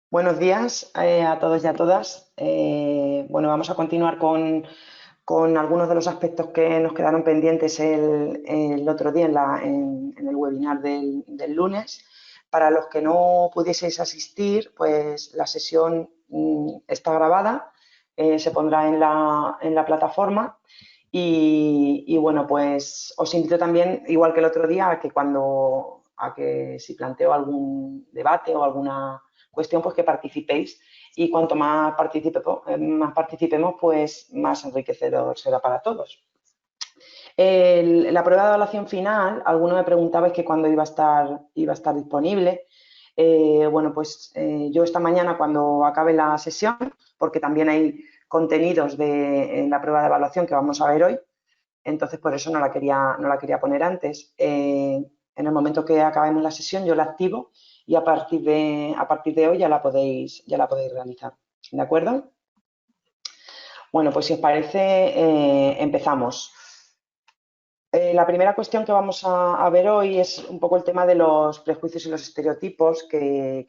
Buenos días a todos y a todas. Bueno, vamos a continuar con algunos de los aspectos que nos quedaron pendientes el otro día en el webinar del lunes. Para los que no pudieseis asistir, pues la sesión está grabada, se pondrá en la plataforma y bueno, pues os invito también, igual que el otro día, a que si planteo algún debate o alguna cuestión, pues que participéis y cuanto más participemos, pues más enriquecedor será para todos. La prueba de evaluación final, alguno me preguntaba que cuándo iba a estar disponible. Bueno, pues yo esta mañana cuando acabe la sesión, porque también hay contenidos en la prueba de evaluación que vamos a ver hoy, entonces por eso no la quería poner antes. En el momento que acabemos la sesión yo la activo y a partir de hoy ya la podéis realizar. ¿De acuerdo? Bueno, pues si os parece, empezamos. La primera cuestión que vamos a ver hoy es un poco el tema de los prejuicios y los estereotipos,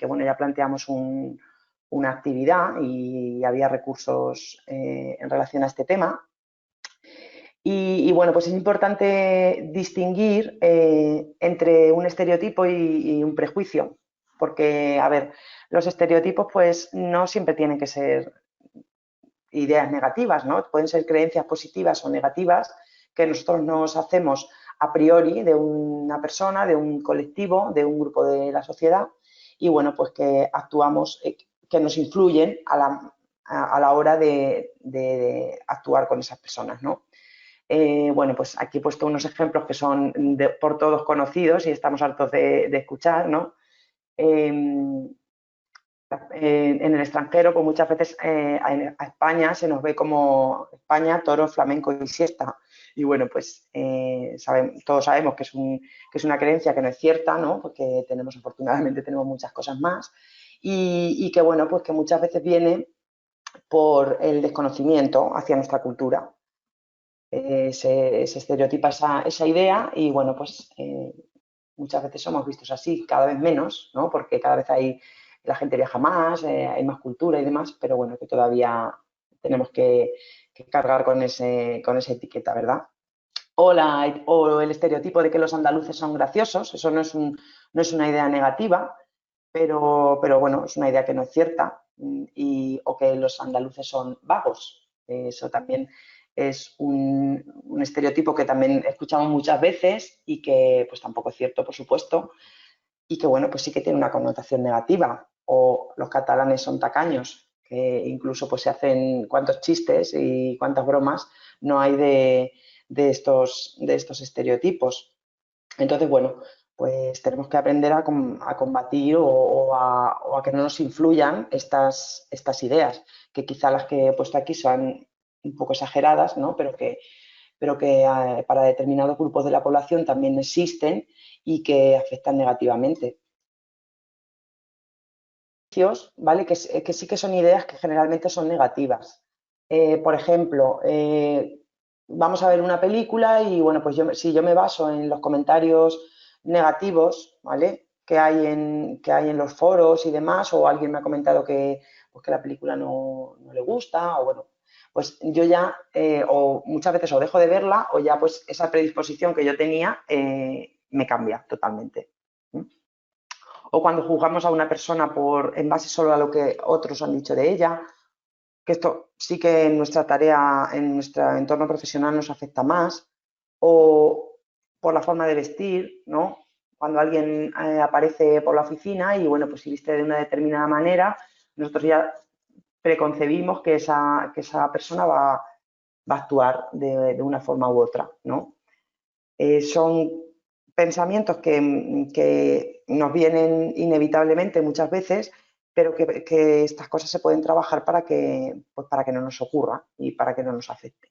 bueno, ya planteamos una actividad y había recursos en relación a este tema. Bueno, pues es importante distinguir entre un estereotipo y un prejuicio, porque, a ver, los estereotipos pues no siempre tienen que ser ideas negativas, ¿no? Pueden ser creencias positivas o negativas que nosotros nos hacemos a priori de una persona, de un colectivo, de un grupo de la sociedad y bueno, pues que actuamos, que nos influyen a la hora de actuar con esas personas, ¿no? Bueno, pues aquí he puesto unos ejemplos que son por todos conocidos y estamos hartos de escuchar, ¿no? Eh, en el extranjero, pues muchas veces a España se nos ve como España, toro, flamenco y siesta. Y bueno, pues todos sabemos que es una creencia que no es cierta, ¿no? Porque afortunadamente tenemos muchas cosas más. Y que bueno, pues que muchas veces viene por el desconocimiento hacia nuestra cultura. Se estereotipa esa idea y bueno, pues muchas veces somos vistos así, cada vez menos, ¿no? Porque cada vez la gente viaja más, hay más cultura y demás, pero bueno, que todavía tenemos que cargar con esa etiqueta, ¿verdad? O el estereotipo de que los andaluces son graciosos, eso no es una idea negativa, pero bueno, es una idea que no es cierta, o que los andaluces son vagos. Eso también es un estereotipo que también escuchamos muchas veces y que pues tampoco es cierto, por supuesto, y que bueno, pues sí que tiene una connotación negativa. O los catalanes son tacaños, que incluso pues se hacen cuantos chistes y cuantas bromas no hay de estos estereotipos. Entonces, bueno, pues tenemos que aprender a combatir o a que no nos influyan estas ideas, que quizá las que he puesto aquí son un poco exageradas, ¿no? Pero que para determinados grupos de la población también existen y que afectan negativamente. ¿Vale? Que sí que son ideas que generalmente son negativas. Por ejemplo, vamos a ver una película y bueno, pues si yo me baso en los comentarios negativos, ¿vale? Que hay en los foros y demás, o alguien me ha comentado pues que la película no le gusta, o bueno, pues yo ya, o muchas veces o dejo de verla, o ya pues esa predisposición que yo tenía me cambia totalmente. ¿Mm? O cuando juzgamos a una persona en base solo a lo que otros han dicho de ella, que esto sí que en nuestra tarea, en nuestro entorno profesional nos afecta más, o por la forma de vestir, ¿no? Cuando alguien aparece por la oficina y, bueno, pues si viste de una determinada manera, nosotros ya preconcebimos que esa persona va a actuar de una forma u otra, ¿no? Son pensamientos que nos vienen inevitablemente muchas veces, pero que estas cosas se pueden trabajar pues para que no nos ocurra y para que no nos afecte.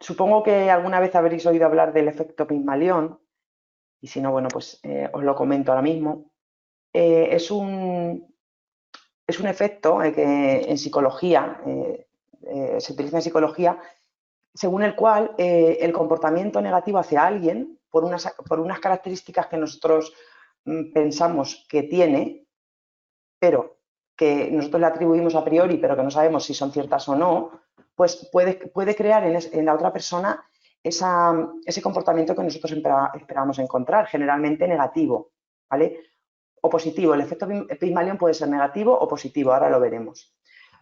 Supongo que alguna vez habréis oído hablar del efecto Pigmalión, y si no, bueno, pues os lo comento ahora mismo. Es un efecto que en psicología, se utiliza en psicología, según el cual el comportamiento negativo hacia alguien, por unas características que nosotros pensamos que tiene, pero que nosotros le atribuimos a priori, pero que no sabemos si son ciertas o no, pues puede crear en la otra persona ese comportamiento que nosotros esperamos encontrar, generalmente negativo, ¿vale? O positivo. El efecto Pygmalion puede ser negativo o positivo, ahora lo veremos.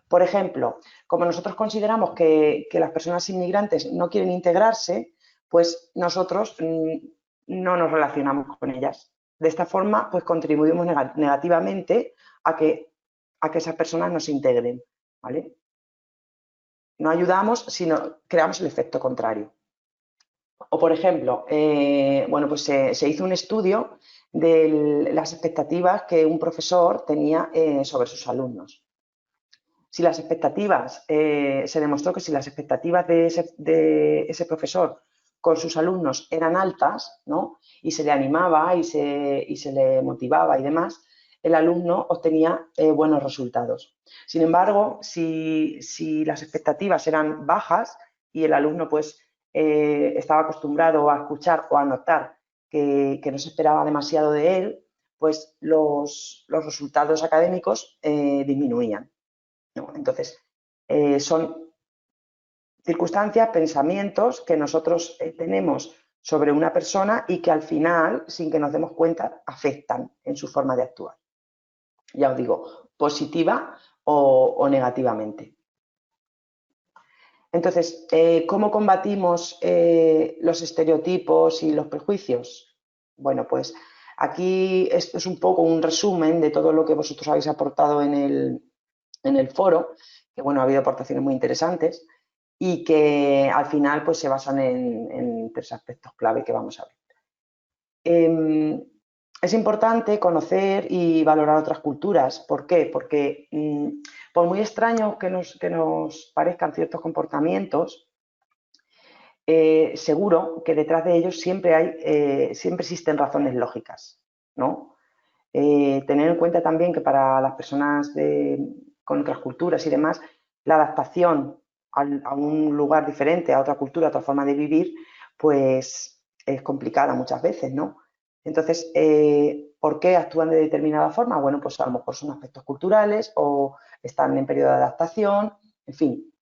Por ejemplo, como nosotros consideramos que las personas inmigrantes no quieren integrarse, pues nosotros no nos relacionamos con ellas. De esta forma, pues contribuimos negativamente a que esas personas nos integren, ¿vale? No ayudamos, sino creamos el efecto contrario. O, por ejemplo, bueno, pues se hizo un estudio de las expectativas que un profesor tenía sobre sus alumnos. Si las expectativas, se demostró que si las expectativas de ese profesor con sus alumnos eran altas, ¿no? Y se le animaba y se le motivaba y demás, el alumno obtenía buenos resultados. Sin embargo, si las expectativas eran bajas y el alumno pues estaba acostumbrado a escuchar o a notar que no se esperaba demasiado de él, pues los resultados académicos disminuían, ¿no? Entonces, son circunstancias, pensamientos que nosotros tenemos sobre una persona y que al final, sin que nos demos cuenta, afectan en su forma de actuar. Ya os digo, positiva o negativamente. Entonces, ¿cómo combatimos los estereotipos y los prejuicios? Bueno, pues aquí esto es un poco un resumen de todo lo que vosotros habéis aportado en el foro, que bueno, ha habido aportaciones muy interesantes y que al final pues se basan en 3 aspectos clave que vamos a ver. Es importante conocer y valorar otras culturas. ¿Por qué? Porque por muy extraños que nos parezcan ciertos comportamientos, seguro que detrás de ellos siempre existen razones lógicas, ¿no? Tener en cuenta también que para las personas con otras culturas y demás, la adaptación a un lugar diferente, a otra cultura, a otra forma de vivir, pues es complicada muchas veces, ¿no? Entonces, ¿por qué actúan de determinada forma? Bueno, pues a lo mejor son aspectos culturales o están en periodo de adaptación, en fin.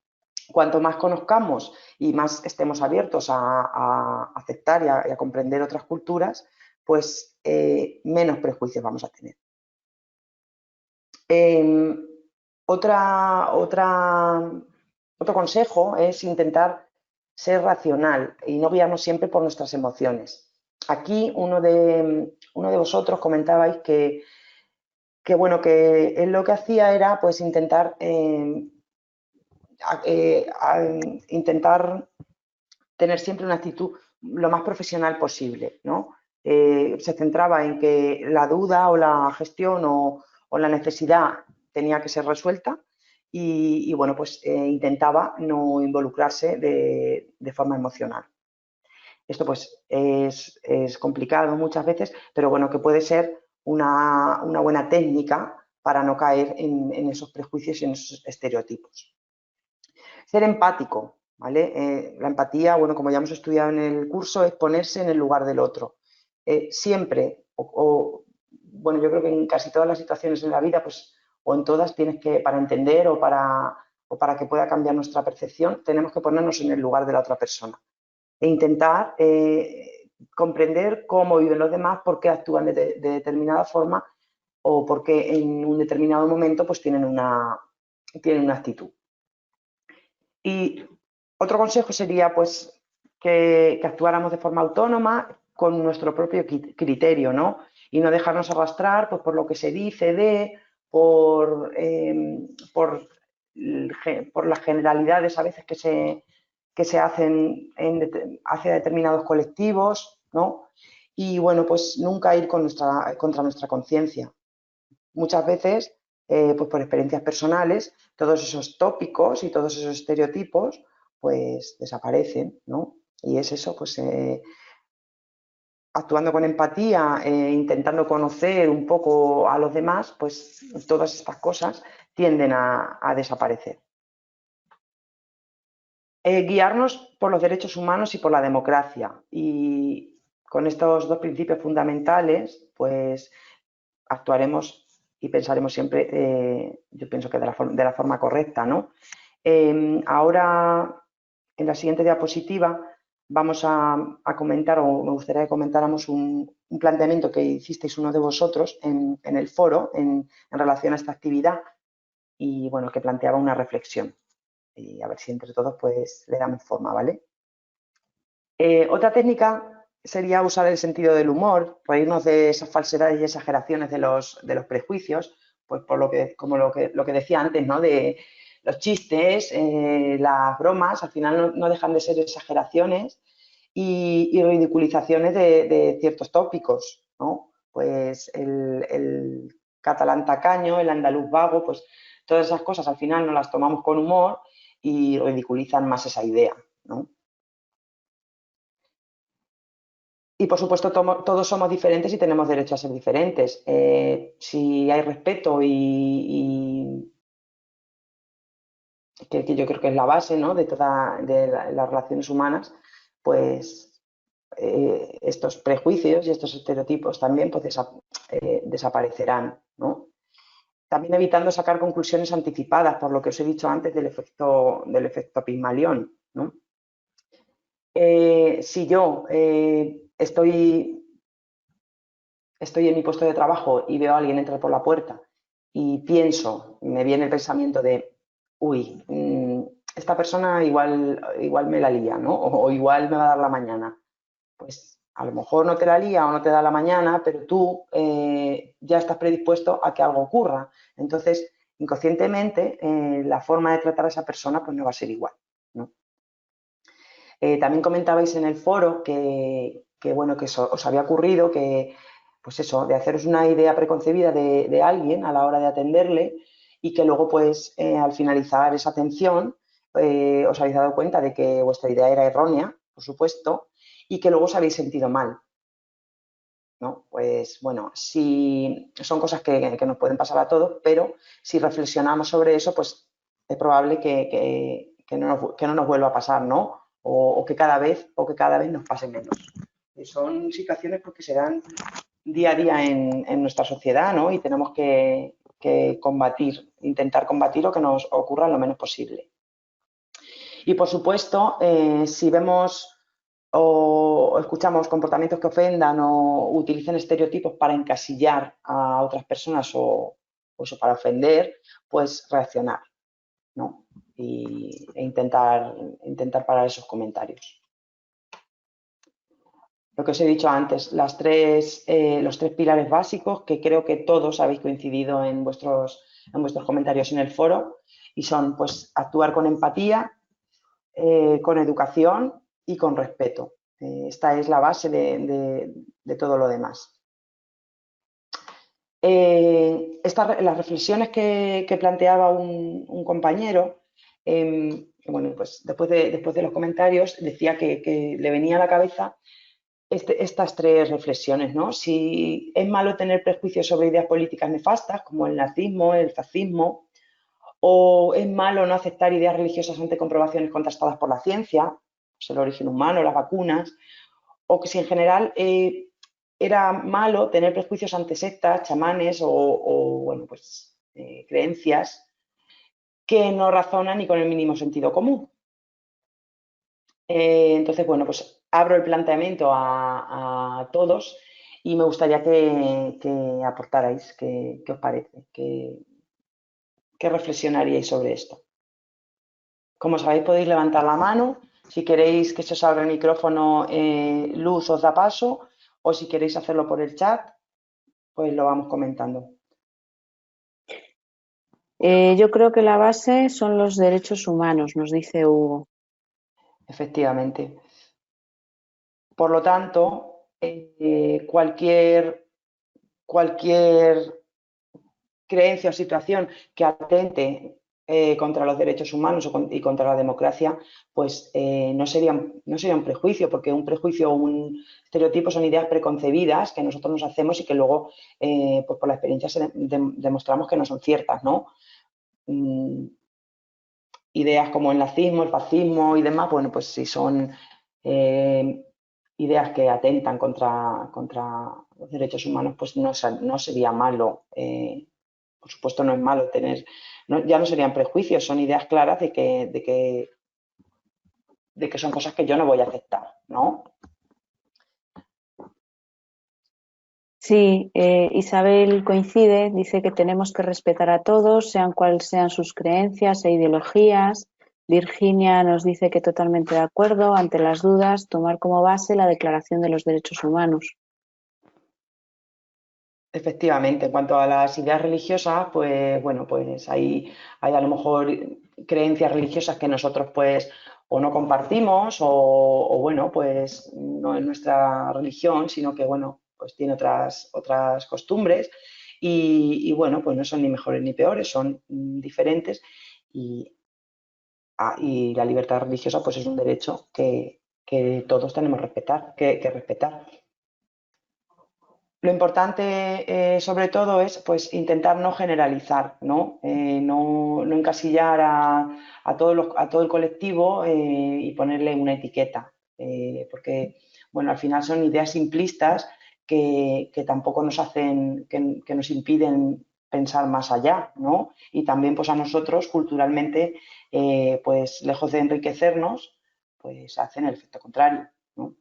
Cuanto más conozcamos y más estemos abiertos a aceptar y a comprender otras culturas, pues menos prejuicios vamos a tener. Otro consejo es intentar ser racional y no guiarnos siempre por nuestras emociones. Aquí uno de vosotros comentabais que bueno, que él lo que hacía era pues intentar tener siempre una actitud lo más profesional posible, ¿no? Se centraba en que la duda o la gestión o la necesidad tenía que ser resuelta y bueno, pues intentaba no involucrarse de forma emocional. Esto pues es complicado muchas veces, pero bueno, que puede ser una buena técnica para no caer en esos prejuicios y en esos estereotipos. Ser empático, ¿vale? La empatía, bueno, como ya hemos estudiado en el curso, es ponerse en el lugar del otro. Siempre, bueno, yo creo que en casi todas las situaciones de la vida, pues, o en todas, tienes que, para entender o para que pueda cambiar nuestra percepción, tenemos que ponernos en el lugar de la otra persona e intentar comprender cómo viven los demás, por qué actúan de determinada forma o por qué en un determinado momento pues tienen una actitud. Y otro consejo sería pues que actuáramos de forma autónoma con nuestro propio criterio, ¿no? Y no dejarnos arrastrar pues, por lo que se dice por las generalidades a veces que se hacen hacia determinados colectivos, ¿no? Y bueno, pues nunca ir contra nuestra conciencia. Muchas veces, pues por experiencias personales, todos esos tópicos y todos esos estereotipos, pues desaparecen, ¿no? Y es eso, pues actuando con empatía, intentando conocer un poco a los demás, pues todas estas cosas tienden a desaparecer. Guiarnos por los derechos humanos y por la democracia. Y con estos dos principios fundamentales, pues actuaremos y pensaremos siempre, yo pienso que de la forma correcta, ¿no? Ahora, en la siguiente diapositiva, vamos a comentar, o me gustaría que comentáramos un planteamiento que hicisteis uno de vosotros en el foro en relación a esta actividad y, bueno, que planteaba una reflexión. Y a ver si entre todos pues le damos forma, ¿vale? Otra técnica sería usar el sentido del humor, reírnos de esas falsedades y exageraciones de los prejuicios, pues por lo que, como lo que decía antes, ¿no? De los chistes, las bromas, al final no dejan de ser exageraciones y ridiculizaciones de ciertos tópicos, ¿no? Pues el catalán tacaño, el andaluz vago, pues todas esas cosas al final no las tomamos con humor y ridiculizan más esa idea, ¿no? Y por supuesto, todos somos diferentes y tenemos derecho a ser diferentes. Si hay respeto que yo creo que es la base, ¿no? De todas las relaciones humanas, pues estos prejuicios y estos estereotipos también pues, desaparecerán, ¿no? También evitando sacar conclusiones anticipadas, por lo que os he dicho antes del efecto Pigmalión, ¿no? Si yo estoy en mi puesto de trabajo y veo a alguien entrar por la puerta y pienso, me viene el pensamiento de, uy, esta persona igual me la lía, ¿no? O igual me va a dar la mañana. Pues a lo mejor no te la lía o no te da la mañana, pero tú ya estás predispuesto a que algo ocurra. Entonces, inconscientemente, la forma de tratar a esa persona pues no va a ser igual, ¿no? También comentabais en el foro bueno, que eso os había ocurrido, que pues eso, de haceros una idea preconcebida de alguien a la hora de atenderle y que luego pues al finalizar esa atención os habéis dado cuenta de que vuestra idea era errónea, por supuesto, y que luego os habéis sentido mal, ¿no? Pues bueno, si son cosas que nos pueden pasar a todos, pero si reflexionamos sobre eso, pues es probable que no nos vuelva a pasar, ¿no? O que cada vez nos pase menos. Y son situaciones pues, que se dan día a día en nuestra sociedad, ¿no? Y tenemos que intentar combatir o que nos ocurra lo menos posible. Y por supuesto, si vemos o escuchamos comportamientos que ofendan o utilicen estereotipos para encasillar a otras personas o eso para ofender, pues reaccionar, ¿no? E intentar parar esos comentarios. Lo que os he dicho antes, los tres pilares básicos que creo que todos habéis coincidido en vuestros comentarios en el foro y son pues actuar con empatía, con educación y con respeto. Esta es la base de todo lo demás. Las reflexiones que planteaba un compañero, bueno, pues después de los comentarios decía que le venía a la cabeza estas tres reflexiones, ¿no? Si es malo tener prejuicios sobre ideas políticas nefastas, como el nazismo, el fascismo, o es malo no aceptar ideas religiosas ante comprobaciones contrastadas por la ciencia, pues el origen humano, las vacunas, o que si en general era malo tener prejuicios ante sectas, chamanes o bueno, pues creencias que no razonan ni con el mínimo sentido común. Entonces, bueno, pues abro el planteamiento a todos y me gustaría que aportarais qué os parece, qué reflexionaríais sobre esto. Como sabéis, podéis levantar la mano. Si queréis que se os abra el micrófono, Luz os da paso, o si queréis hacerlo por el chat, pues lo vamos comentando. Yo creo que la base son los derechos humanos, nos dice Hugo. Efectivamente. Por lo tanto, cualquier creencia o situación que atente contra los derechos humanos y contra la democracia, pues no sería un prejuicio, porque un prejuicio o un estereotipo son ideas preconcebidas que nosotros nos hacemos y que luego, pues por la experiencia demostramos que no son ciertas, ¿no? Ideas como el nazismo, el fascismo y demás, bueno, pues si son ideas que atentan contra los derechos humanos, pues no sería malo. Por supuesto, no es malo tener, ya no serían prejuicios, son ideas claras de que son cosas que yo no voy a aceptar, ¿no? Sí, Isabel coincide, dice que tenemos que respetar a todos, sean cuales sean sus creencias e ideologías. Virginia nos dice que totalmente de acuerdo, ante las dudas, tomar como base la Declaración de los Derechos Humanos. Efectivamente, en cuanto a las ideas religiosas, pues bueno, pues hay a lo mejor creencias religiosas que nosotros pues o no compartimos o bueno, pues no es nuestra religión, sino que bueno, pues tiene otras costumbres y bueno, pues no son ni mejores ni peores, son diferentes y, y la libertad religiosa pues es un derecho que todos tenemos que respetar. Lo importante, sobre todo, es pues, intentar no generalizar, ¿no? No encasillar a todo el colectivo y ponerle una etiqueta, porque bueno, al final son ideas simplistas que tampoco nos hacen, que nos impiden pensar más allá, ¿no? Y también pues, a nosotros, culturalmente, pues lejos de enriquecernos, pues hacen el efecto contrario, ¿no?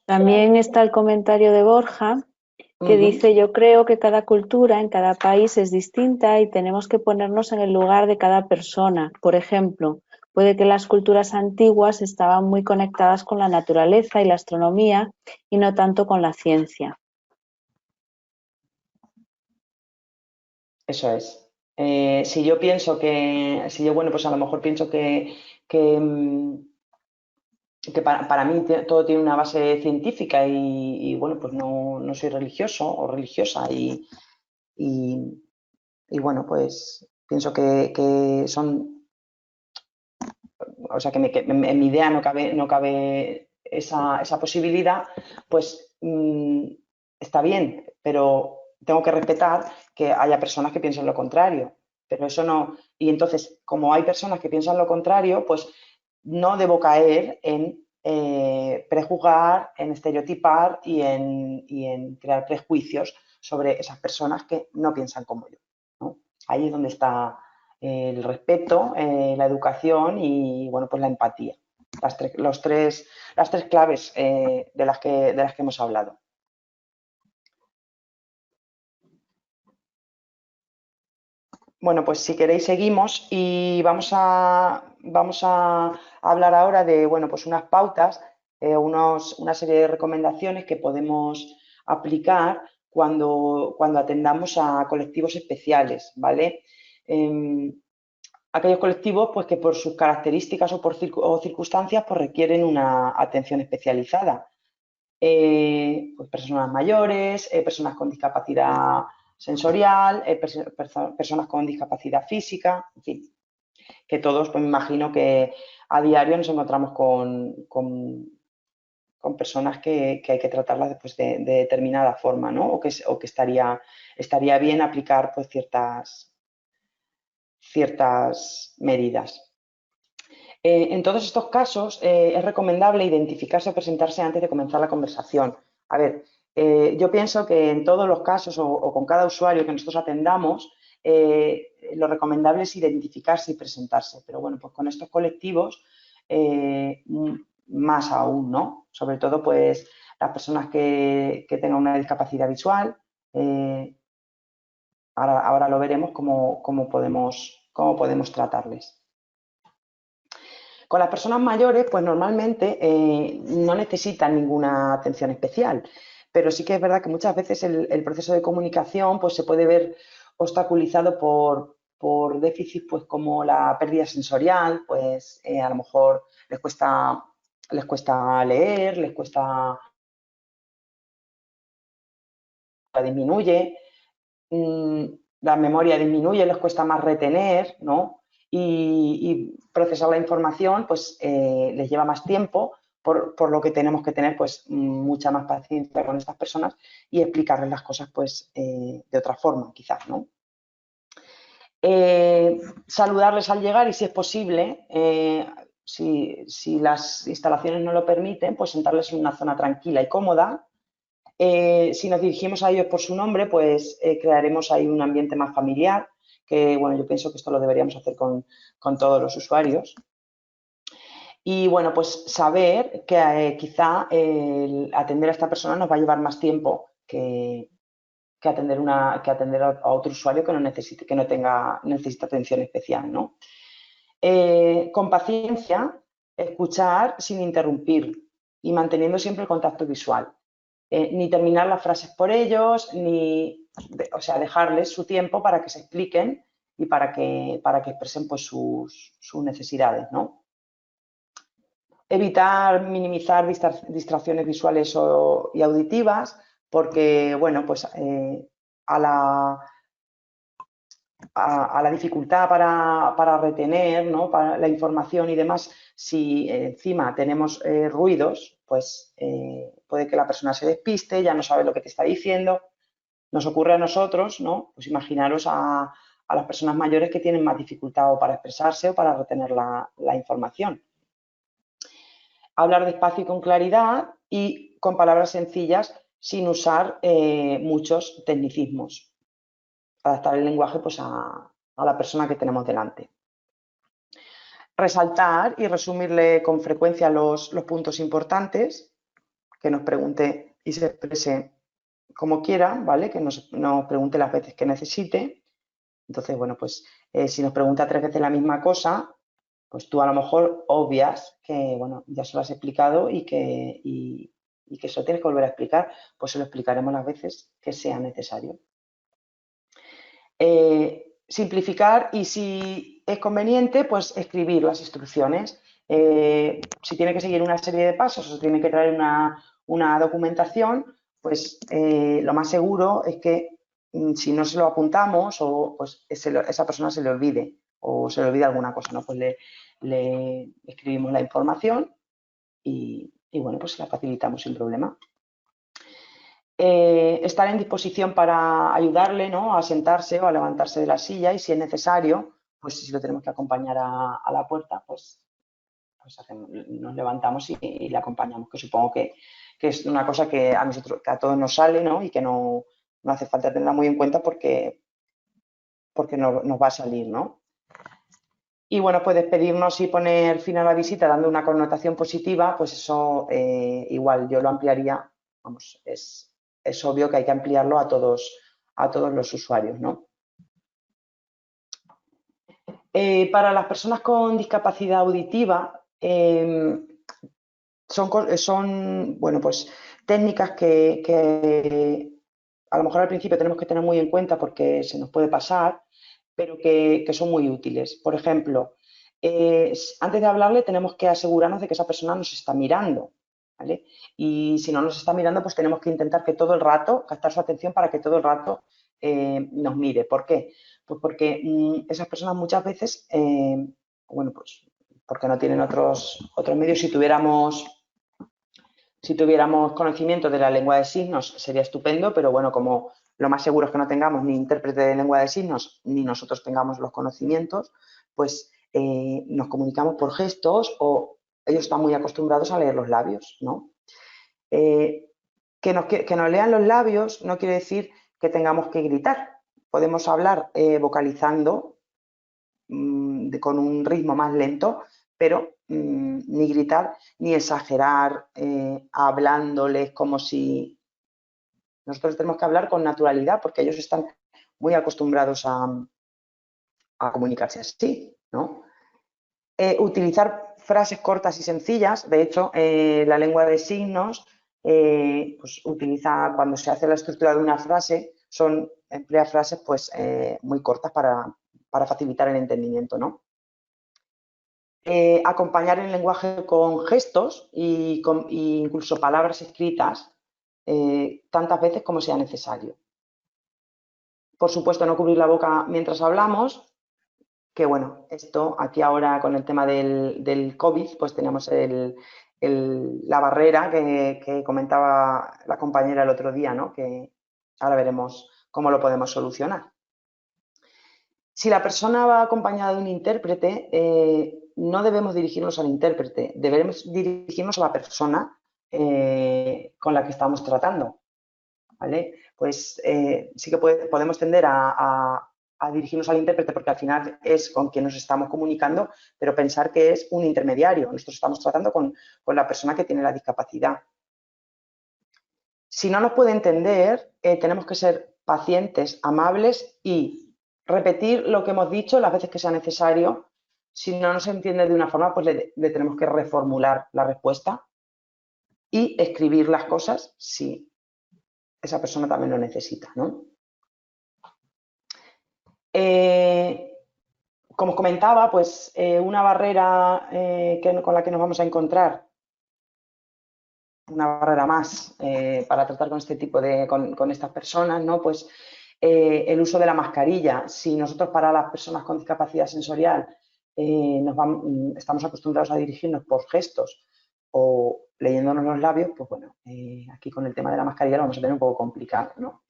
También está el comentario de Borja, que Ujú. dice: yo creo que cada cultura en cada país es distinta y tenemos que ponernos en el lugar de cada persona. Por ejemplo, puede que las culturas antiguas estaban muy conectadas con la naturaleza y la astronomía y no tanto con la ciencia. Eso es. Si yo pienso si yo, bueno, pues a lo mejor pienso que, que para mí todo tiene una base científica bueno, pues no soy religioso o religiosa y- y bueno, pues pienso que son, o sea, que en mi idea no cabe esa posibilidad, pues está bien, pero tengo que respetar que haya personas que piensen lo contrario. Pero eso no. Y entonces, como hay personas que piensan lo contrario, pues no debo caer en prejuzgar, en estereotipar y en crear prejuicios sobre esas personas que no piensan como yo, ¿no? Ahí es donde está el respeto, la educación y bueno, pues la empatía. Las tres claves de las que hemos hablado. Bueno, pues si queréis seguimos y vamos a hablar ahora de, bueno, pues unas pautas, una serie de recomendaciones que podemos aplicar cuando atendamos a colectivos especiales, ¿vale? Aquellos colectivos pues, que por sus características o circunstancias pues, requieren una atención especializada. Pues personas mayores, personas con discapacidad sensorial, personas con discapacidad física, en fin, que todos, pues me imagino que a diario nos encontramos con personas que hay que tratarlas después de determinada forma, ¿no? O que estaría bien aplicar pues, ciertas medidas. En todos estos casos es recomendable identificarse o presentarse antes de comenzar la conversación. A ver, yo pienso que en todos los casos o con cada usuario que nosotros atendamos, lo recomendable es identificarse y presentarse. Pero bueno, pues con estos colectivos más aún, ¿no? Sobre todo pues las personas que tengan una discapacidad visual. Ahora lo veremos cómo podemos tratarles. Con las personas mayores, pues normalmente no necesitan ninguna atención especial, pero sí que es verdad que muchas veces el proceso de comunicación pues, se puede ver obstaculizado por déficits pues, como la pérdida sensorial, pues a lo mejor les cuesta leer, les cuesta, disminuye, mm, la memoria disminuye, les cuesta más retener, ¿no? Y procesar la información, pues les lleva más tiempo, por lo que tenemos que tener pues mucha más paciencia con estas personas y explicarles las cosas pues de otra forma, quizás, ¿no? Saludarles al llegar y si es posible, si las instalaciones no lo permiten, pues sentarles en una zona tranquila y cómoda. Si nos dirigimos a ellos por su nombre, pues crearemos ahí un ambiente más familiar, que bueno, yo pienso que esto lo deberíamos hacer con todos los usuarios. Y bueno, pues saber que quizá el atender a esta persona nos va a llevar más tiempo que atender a otro usuario que no necesite, necesita atención especial, ¿no? Con paciencia, escuchar sin interrumpir y manteniendo siempre el contacto visual. Ni terminar las frases por ellos, o sea, dejarles su tiempo para que se expliquen y para que expresen pues, sus necesidades, ¿no? Evitar minimizar distracciones visuales y auditivas, porque, bueno, pues a la dificultad para retener, ¿no? Para la información y demás, si encima tenemos ruidos, pues puede que la persona se despiste, ya no sabe lo que te está diciendo. Nos ocurre a nosotros, ¿no? Pues imaginaros a las personas mayores que tienen más dificultad o para expresarse o para retener la información. Hablar despacio y con claridad y con palabras sencillas sin usar muchos tecnicismos. Adaptar el lenguaje pues, a la persona que tenemos delante. Resaltar y resumirle con frecuencia los puntos importantes, que nos pregunte y se exprese como quiera, ¿vale? Que nos pregunte las veces que necesite. Entonces, bueno, pues si nos pregunta 3 veces la misma cosa, pues tú a lo mejor obvias que, bueno, ya se lo has explicado y que eso tienes que volver a explicar, pues se lo explicaremos las veces que sea necesario. Simplificar y si es conveniente, pues escribir las instrucciones. Si tiene que seguir una serie de pasos o tiene que traer una documentación, pues lo más seguro es que si no se lo apuntamos o pues esa persona se le olvide o se le olvide alguna cosa, ¿no? Pues le escribimos la información y bueno, pues la facilitamos sin problema. Estar en disposición para ayudarle, ¿no? A sentarse o a levantarse de la silla y si es necesario, pues si lo tenemos que acompañar a la puerta, pues nos levantamos y le acompañamos, que supongo que es una cosa que a todos nos sale, ¿no? Y que no hace falta tenerla muy en cuenta porque nos va a salir, ¿no? Y bueno, pues despedirnos y poner fin a la visita dando una connotación positiva, pues eso igual yo lo ampliaría, vamos, es obvio que hay que ampliarlo a todos los usuarios, ¿no? Para las personas con discapacidad auditiva, son bueno, pues, técnicas que a lo mejor al principio tenemos que tener muy en cuenta porque se nos puede pasar, pero que son muy útiles. Por ejemplo, antes de hablarle tenemos que asegurarnos de que esa persona nos está mirando, ¿vale? Y si no nos está mirando, pues tenemos que intentar que todo el rato, captar su atención para que todo el rato nos mire. ¿Por qué? Pues porque esas personas muchas veces, bueno, pues porque no tienen otros medios. Si tuviéramos conocimiento de la lengua de signos sería estupendo, pero bueno, como lo más seguro es que no tengamos ni intérprete de lengua de signos ni nosotros tengamos los conocimientos, pues nos comunicamos por gestos o ellos están muy acostumbrados a leer los labios, ¿no? Que nos lean los labios no quiere decir que tengamos que gritar. Podemos hablar vocalizando con un ritmo más lento, pero ni gritar ni exagerar hablándoles como si... Nosotros tenemos que hablar con naturalidad porque ellos están muy acostumbrados a comunicarse así, ¿no? Utilizar frases cortas y sencillas. De hecho, la lengua de signos pues utiliza, cuando se hace la estructura de una frase, emplea frases pues muy cortas para facilitar el entendimiento, ¿no? Acompañar el lenguaje con gestos e incluso palabras escritas tantas veces como sea necesario. Por supuesto, no cubrir la boca mientras hablamos, que bueno, esto aquí ahora con el tema del COVID, pues tenemos la barrera que comentaba la compañera el otro día, ¿no? Que ahora veremos cómo lo podemos solucionar. Si la persona va acompañada de un intérprete, no debemos dirigirnos al intérprete, debemos dirigirnos a la persona con la que estamos tratando, ¿vale? Pues sí que podemos tender a dirigirnos al intérprete porque al final es con quien nos estamos comunicando, pero pensar que es un intermediario. Nosotros estamos tratando con la persona que tiene la discapacidad. Si no nos puede entender, tenemos que ser pacientes, amables y repetir lo que hemos dicho las veces que sea necesario. Si no nos entiende de una forma, pues le tenemos que reformular la respuesta y escribir las cosas si esa persona también lo necesita, ¿no? Como os comentaba, pues una barrera con la que nos vamos a encontrar, una barrera más para tratar con este tipo con estas personas, ¿no? Pues el uso de la mascarilla. Si nosotros para las personas con discapacidad sensorial estamos acostumbrados a dirigirnos por gestos o leyéndonos los labios, pues bueno, aquí con el tema de la mascarilla lo vamos a tener un poco complicado, ¿no?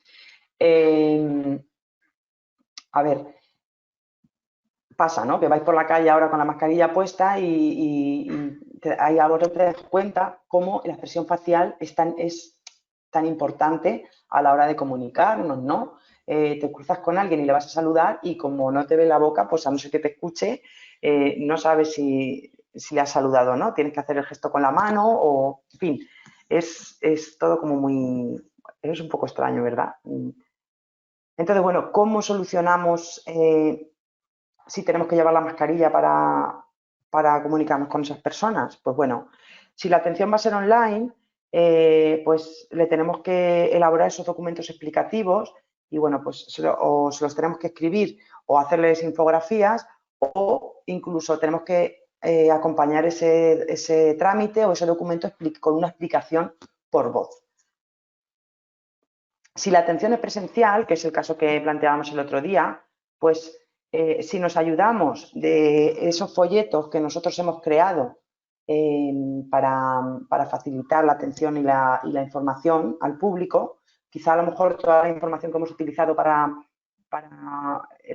A ver, pasa, ¿no? Que vais por la calle ahora con la mascarilla puesta y ahí ahora te das cuenta cómo la expresión facial es tan importante a la hora de comunicarnos, ¿no? Te cruzas con alguien y le vas a saludar y como no te ve la boca, pues a no ser que te escuche, no sabes si le has saludado o no. Tienes que hacer el gesto con la mano o, en fin, es todo como muy... Es un poco extraño, ¿verdad? Entonces, bueno, ¿cómo solucionamos si tenemos que llevar la mascarilla para comunicarnos con esas personas? Pues bueno, si la atención va a ser online, pues le tenemos que elaborar esos documentos explicativos y bueno, pues o se los tenemos que escribir o hacerles infografías o incluso tenemos que acompañar ese trámite o ese documento con una explicación por voz. Si la atención es presencial, que es el caso que planteábamos el otro día, pues si nos ayudamos de esos folletos que nosotros hemos creado para facilitar la atención y la información al público, quizá a lo mejor toda la información que hemos utilizado para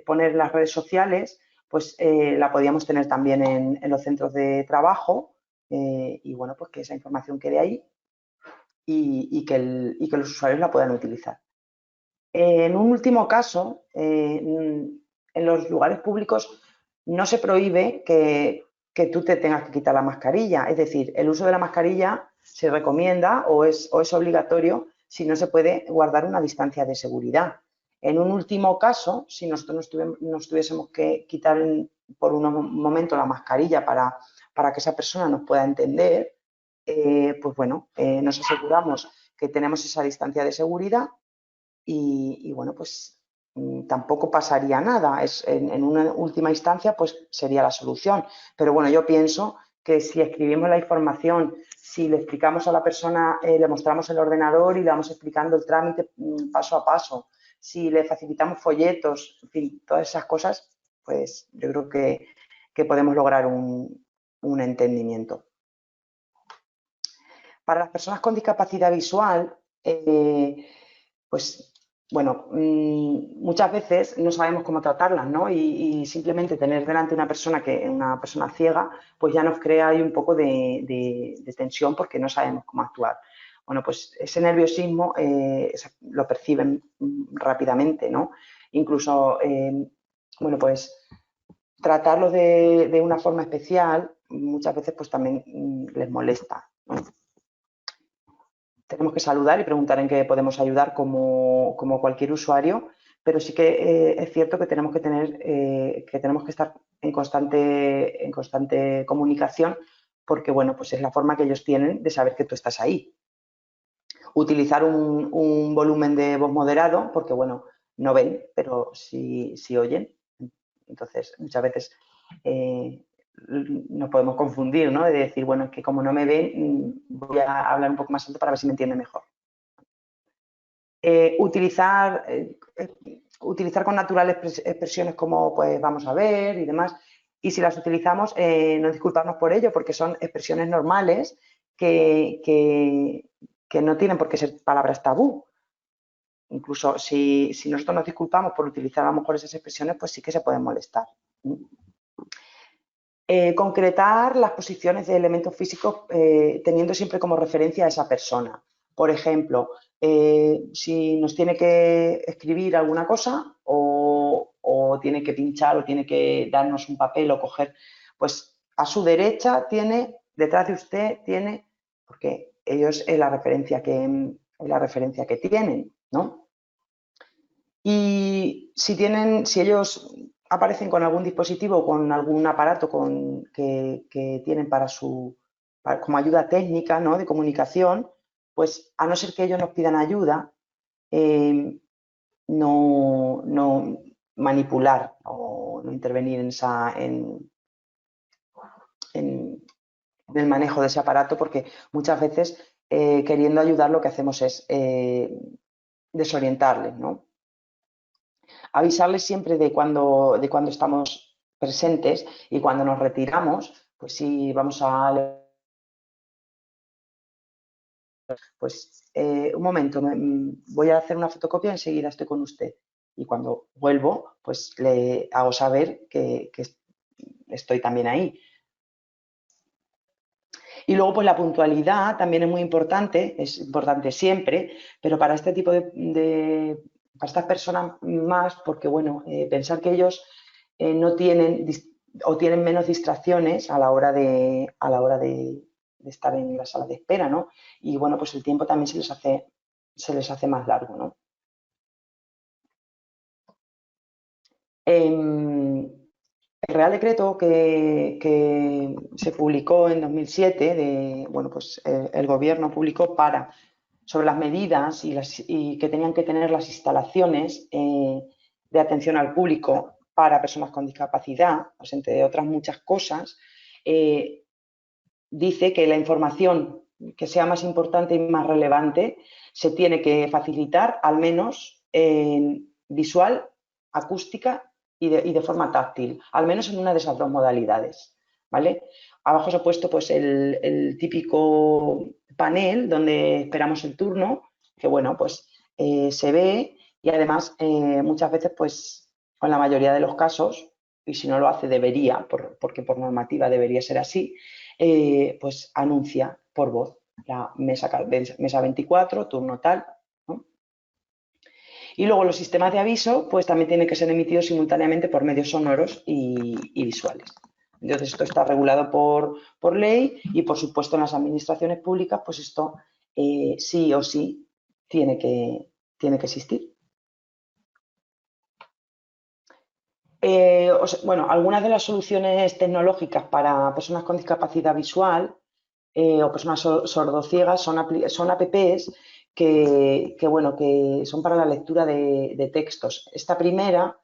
poner en las redes sociales, pues la podíamos tener también en los centros de trabajo y bueno, pues que esa información quede ahí y que los usuarios la puedan utilizar. En un último caso, en los lugares públicos no se prohíbe que tú te tengas que quitar la mascarilla. Es decir, el uso de la mascarilla se recomienda o es obligatorio si no se puede guardar una distancia de seguridad. En un último caso, si nosotros nos tuviésemos que quitar por un momento la mascarilla para que esa persona nos pueda entender, pues bueno, nos aseguramos que tenemos esa distancia de seguridad y bueno, pues tampoco pasaría nada. En una última instancia, pues sería la solución. Pero bueno, yo pienso que si escribimos la información, si le explicamos a la persona, le mostramos el ordenador y le vamos explicando el trámite paso a paso, si le facilitamos folletos, en fin, todas esas cosas, pues yo creo que podemos lograr un entendimiento. Para las personas con discapacidad visual, pues bueno, muchas veces no sabemos cómo tratarlas, ¿no? Y simplemente tener delante una persona ciega, pues ya nos crea ahí un poco de tensión porque no sabemos cómo actuar. Bueno, pues ese nerviosismo lo perciben rápidamente, ¿no? Incluso, bueno, pues tratarlos de una forma especial muchas veces pues también les molesta, ¿no? Tenemos que saludar y preguntar en qué podemos ayudar como cualquier usuario, pero sí que es cierto que tenemos que estar en constante comunicación porque, bueno, pues es la forma que ellos tienen de saber que tú estás ahí. Utilizar un volumen de voz moderado porque, bueno, no ven, pero sí oyen. Entonces, muchas veces nos podemos confundir, ¿no? De decir, bueno, es que como no me ven, voy a hablar un poco más alto para ver si me entiende mejor. Utilizar con naturales expresiones como, pues, vamos a ver y demás. Y si las utilizamos, no disculparnos por ello, porque son expresiones normales que no tienen por qué ser palabras tabú. Incluso si nosotros nos disculpamos por utilizar a lo mejor esas expresiones, pues sí que se pueden molestar. Concretar las posiciones de elementos físicos teniendo siempre como referencia a esa persona. Por ejemplo, si nos tiene que escribir alguna cosa o tiene que pinchar o tiene que darnos un papel o coger, pues a su derecha tiene, detrás de usted tiene, porque ellos es la referencia que tienen, ¿no? Y si ellos aparecen con algún dispositivo o con algún aparato que tienen como ayuda técnica, ¿no?, de comunicación, pues a no ser que ellos nos pidan ayuda, no manipular o no intervenir en el manejo de ese aparato, porque muchas veces queriendo ayudar lo que hacemos es desorientarles, ¿no? Avisarles siempre de cuando estamos presentes y cuando nos retiramos, pues si vamos a... Pues un momento, voy a hacer una fotocopia, enseguida estoy con usted. Y cuando vuelvo, pues le hago saber que estoy también ahí. Y luego, pues la puntualidad también es importante siempre, pero para este tipo para estas personas más, porque bueno, pensar que ellos no tienen o tienen menos distracciones a la hora de estar en la sala de espera, ¿no? Y bueno, pues el tiempo también se les hace más largo, ¿no? El Real Decreto que se publicó en 2007, bueno, pues el Gobierno publicó sobre las medidas y que tenían que tener las instalaciones de atención al público para personas con discapacidad, pues entre otras muchas cosas, dice que la información que sea más importante y más relevante se tiene que facilitar al menos en visual, acústica y de forma táctil, al menos en una de esas dos modalidades, ¿vale? Abajo os he puesto pues el típico panel donde esperamos el turno, que bueno, pues se ve y además muchas veces pues en la mayoría de los casos, y si no lo hace debería, porque por normativa debería ser así, pues anuncia por voz la mesa 24, turno tal, ¿no? Y luego los sistemas de aviso pues también tienen que ser emitidos simultáneamente por medios sonoros y visuales. Entonces esto está regulado por ley y por supuesto en las administraciones públicas pues esto sí o sí tiene que existir. Bueno, algunas de las soluciones tecnológicas para personas con discapacidad visual o personas sordociegas son apps bueno, que son para la lectura de textos. Esta primera,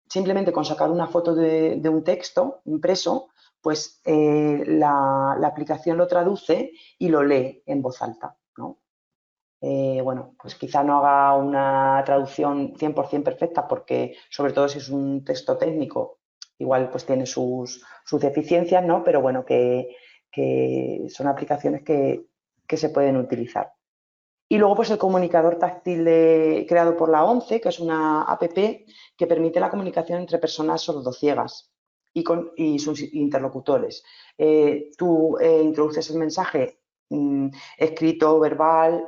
simplemente con sacar una foto de un texto impreso, pues la aplicación lo traduce y lo lee en voz alta, ¿no? Bueno, pues quizá no haga una traducción 100% perfecta porque, sobre todo si es un texto técnico, igual pues tiene sus deficiencias, ¿no? Pero bueno, que son aplicaciones que se pueden utilizar. Y luego pues el comunicador táctil creado por la ONCE, que es una app que permite la comunicación entre personas sordociegas y sus interlocutores. Tú introduces el mensaje escrito, verbal,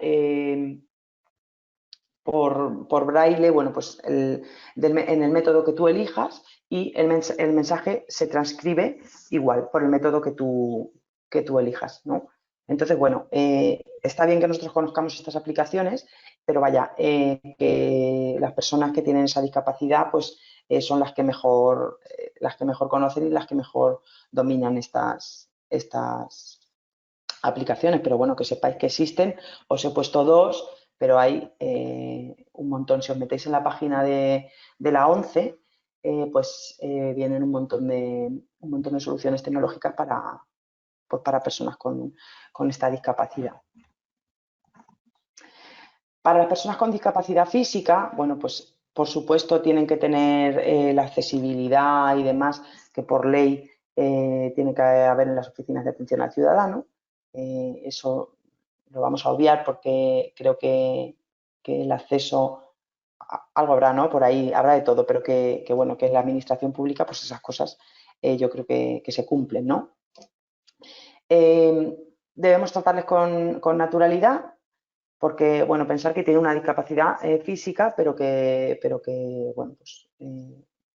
por braille, bueno, pues en el método que tú elijas y el mensaje se transcribe igual por el método que tú elijas, ¿no? Entonces, bueno, está bien que nosotros conozcamos estas aplicaciones, pero vaya, que las personas que tienen esa discapacidad, pues son las que mejor conocen y las que mejor dominan estas aplicaciones, pero bueno, que sepáis que existen. Os he puesto dos, pero hay un montón. Si os metéis en la página de la ONCE, pues vienen un montón de soluciones tecnológicas para personas con esta discapacidad. Para las personas con discapacidad física, bueno, pues por supuesto tienen que tener la accesibilidad y demás que por ley tiene que haber en las oficinas de atención al ciudadano. Eso lo vamos a obviar porque creo que el acceso, algo habrá, ¿no? Por ahí habrá de todo, pero bueno, que en la administración pública pues esas cosas yo creo que se cumplen, ¿no? Debemos tratarles con naturalidad, porque, bueno, pensar que tiene una discapacidad física, pero que bueno, pues,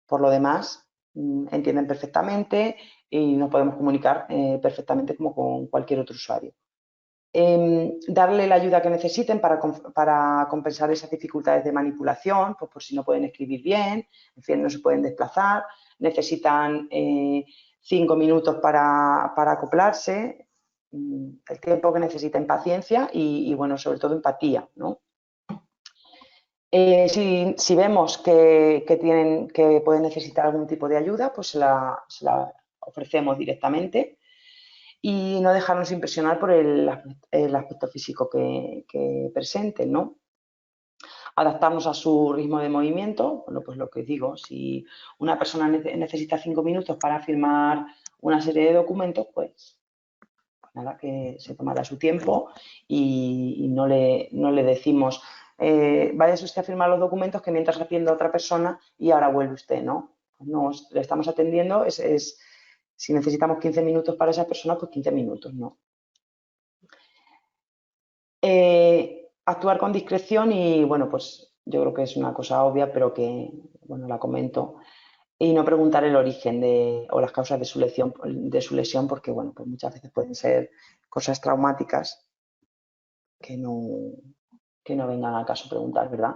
por lo demás entienden perfectamente y nos podemos comunicar perfectamente como con cualquier otro usuario. Darle la ayuda que necesiten para compensar esas dificultades de manipulación, pues por si no pueden escribir bien, en fin, no se pueden desplazar, necesitan 5 minutos para acoplarse, el tiempo que necesiten, paciencia y, bueno, sobre todo empatía, ¿no? Si vemos que pueden necesitar algún tipo de ayuda, pues se la ofrecemos directamente y no dejarnos impresionar por el aspecto físico que presenten, ¿no? Adaptarnos a su ritmo de movimiento, bueno, pues lo que digo, si una persona necesita 5 minutos para firmar una serie de documentos, pues nada, que se tomará su tiempo y no le decimos, váyase usted a firmar los documentos que mientras atiende a otra persona y ahora vuelve usted, ¿no? No, le estamos atendiendo, si necesitamos 15 minutos para esa persona, pues 15 minutos, ¿no? Actuar con discreción y, bueno, pues yo creo que es una cosa obvia, pero que, bueno, la comento. Y no preguntar el origen o las causas de su lesión, porque, bueno, pues muchas veces pueden ser cosas traumáticas que no vengan al caso preguntar, ¿verdad?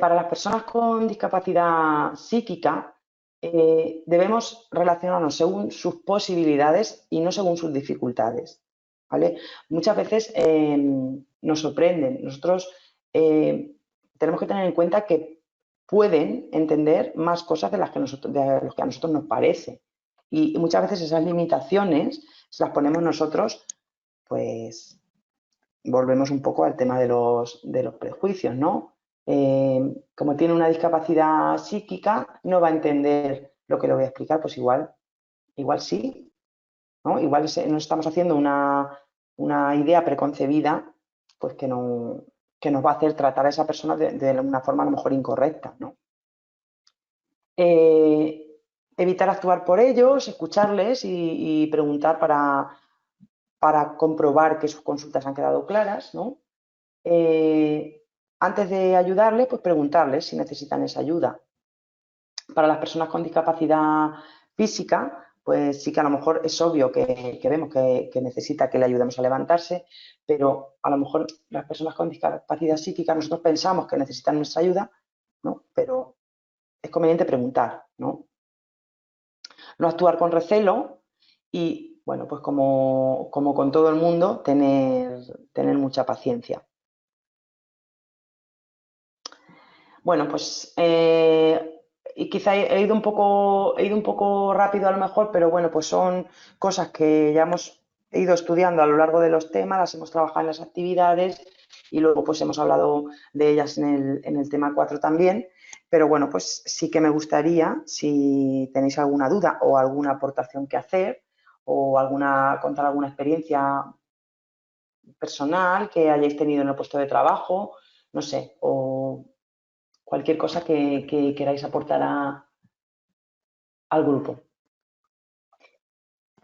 Para las personas con discapacidad psíquica, debemos relacionarnos según sus posibilidades y no según sus dificultades, ¿vale? Muchas veces nos sorprenden. Nosotros tenemos que tener en cuenta que pueden entender más cosas de lo que a nosotros nos parece. Y muchas veces esas limitaciones se las ponemos nosotros, pues volvemos un poco al tema de los prejuicios, ¿no? Como tiene una discapacidad psíquica, no va a entender lo que le voy a explicar, pues igual sí, ¿no? Igual nos estamos haciendo una idea preconcebida, pues que nos va a hacer tratar a esa persona de una forma a lo mejor incorrecta, ¿no? Evitar actuar por ellos, escucharles y preguntar para comprobar que sus consultas han quedado claras, ¿no? Antes de ayudarle, pues preguntarles si necesitan esa ayuda. Para las personas con discapacidad física, pues sí que a lo mejor es obvio que vemos que necesita que le ayudemos a levantarse, pero a lo mejor las personas con discapacidad psíquica nosotros pensamos que necesitan nuestra ayuda, ¿no? Pero es conveniente preguntar, ¿no? No actuar con recelo y, bueno, pues como con todo el mundo, tener mucha paciencia. Bueno, pues y quizá he ido un poco rápido a lo mejor, pero bueno, pues son cosas que ya hemos ido estudiando a lo largo de los temas, las hemos trabajado en las actividades y luego pues hemos hablado de ellas en el tema 4 también. Pero bueno, pues sí que me gustaría, si tenéis alguna duda o alguna aportación que hacer o contar alguna experiencia personal que hayáis tenido en el puesto de trabajo, no sé, o cualquier cosa que queráis aportar al grupo.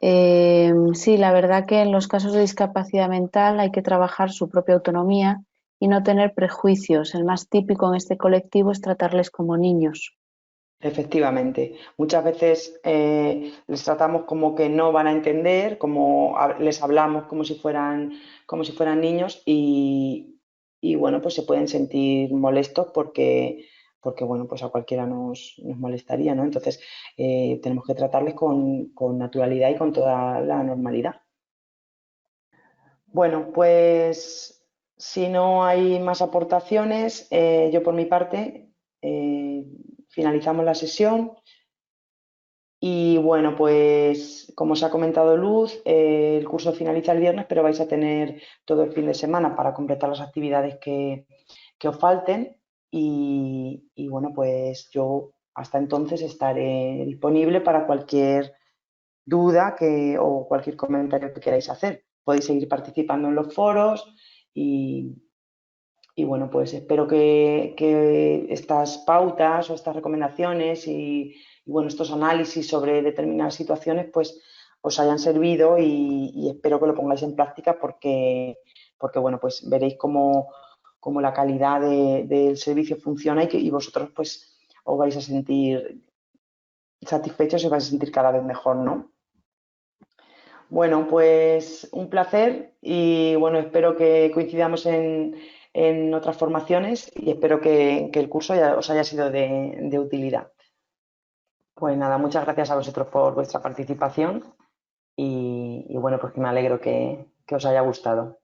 Sí, la verdad que en los casos de discapacidad mental hay que trabajar su propia autonomía y no tener prejuicios. El más típico en este colectivo es tratarles como niños. Efectivamente, muchas veces les tratamos como que no van a entender, les hablamos como si fueran niños y bueno, pues se pueden sentir molestos porque bueno, pues a cualquiera nos molestaría, ¿no? Entonces tenemos que tratarles con naturalidad y con toda la normalidad. Bueno, pues si no hay más aportaciones, yo por mi parte finalizamos la sesión. Y bueno, pues como os ha comentado Luz, el curso finaliza el viernes, pero vais a tener todo el fin de semana para completar las actividades que os falten. Y bueno, pues yo hasta entonces estaré disponible para cualquier duda o cualquier comentario que queráis hacer. Podéis seguir participando en los foros y bueno, pues espero que estas pautas o estas recomendaciones y, bueno, estos análisis sobre determinadas situaciones pues os hayan servido y espero que lo pongáis en práctica porque bueno, pues veréis cómo la calidad del servicio funciona y vosotros pues os vais a sentir satisfechos y os vais a sentir cada vez mejor, ¿no? Bueno, pues un placer y bueno, espero que coincidamos en otras formaciones y espero que el curso os haya sido de utilidad. Pues nada, muchas gracias a vosotros por vuestra participación y bueno, pues que me alegro que os haya gustado.